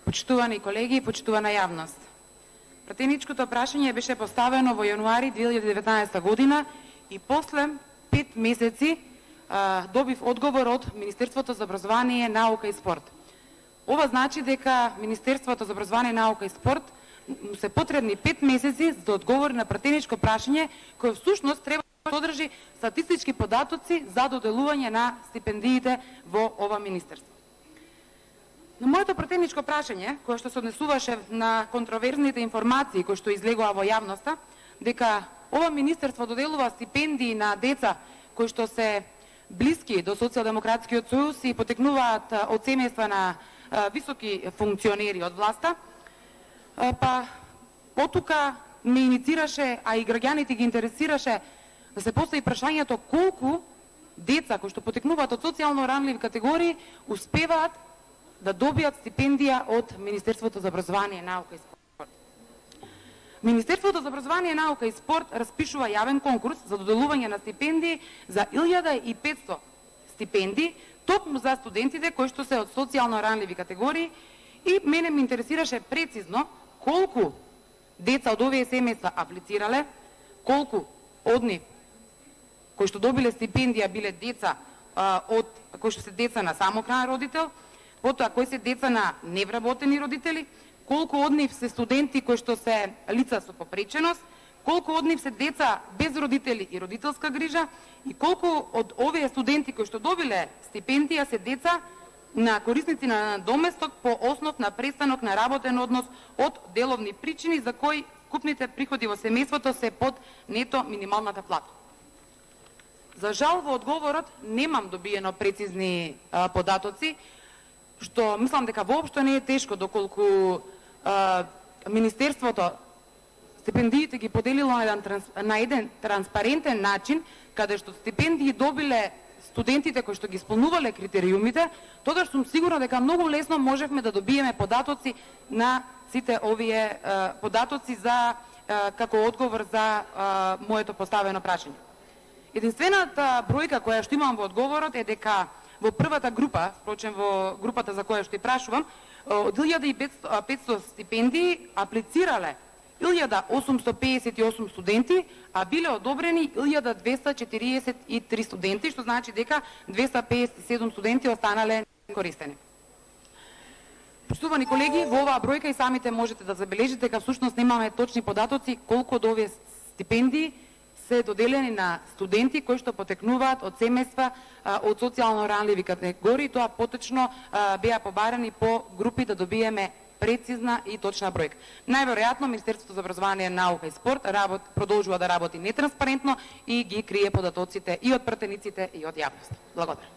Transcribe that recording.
Почитувани колеги, почитувана јавност. Пратеничкото прашање беше поставено во јануари 2019 година и после 5 месеци добив одговор од Министерството за образование, наука и спорт. Ова значи дека Министерството за образование, наука и спорт му се потребни 5 месеци за да одговори на пратеничко прашање кој всушност треба да содржи статистички податоци за доделување на стипендиите во ова министерство. На моето пратеничко прашање, кое што се однесуваше на контроверзните информации кои што излегува во јавноста, дека ова министерство доделува стипендии на деца кои што се блиски до Социјалдемократскиот сојуз и потекнуваат од семејства на високи функционери од власта, па потука ме иницираше, а и граѓаните ги интересираше да се постави прашањето колку деца кои што потекнуваат од социјално ранливи категории успеваат да добијат стипендија од Министерството за образование, наука и спорт. Министерството за образование, наука и спорт распишува јавен конкурс за доделување на стипендии за 1500 стипендии, токму за студентите кои што се од социјално ранливи категории, и мене ме интересираше прецизно колку деца од овие семејства аплицирале, колку од нив кои што добиле стипендија биле деца кои што се деца на самохран родител, потоа кои се деца на невработени родители, колку од нив се студенти кои што се лица со попреченост, колку од нив се деца без родители и родителска грижа и колку од овие студенти кои што добиле стипендија се деца на корисници на доместок по основ на престанок на работен однос од деловни причини за кои купните приходи во семејството се под нето минималната плата. За жал во одговорот немам добиено прецизни податоци, што мислам дека воопшто не е тешко доколку Министерството стипендиите ги поделило на еден транспарентен начин, каде што стипендии добиле студентите кои што ги исполнувале критериумите, тогаш сум сигурна дека многу лесно можевме да добиеме податоци на сите овие податоци за како одговор за моето поставено прашање. Единствената бројка која што имам во одговорот е дека во првата група, впрочем во групата за која што и прашувам, од 1500 стипендии аплицирале 1858 студенти, а биле одобрени 1243 студенти, што значи дека 257 студенти останале некористени. Почитувани колеги, во оваа бројка и самите можете да забележите дека всушност немаме точни податоци колку од овие стипендии се доделени на студенти кои што потекнуваат од семејства од социјално ранливи категории, тоа поточно беа побарани по групи да добиеме прецизна и точна бројка. Најверојатно Министерството за образование, наука и спорт продолжува да работи нетранспарентно и ги крие податоците и од пратениците и од јавност. Благодарам.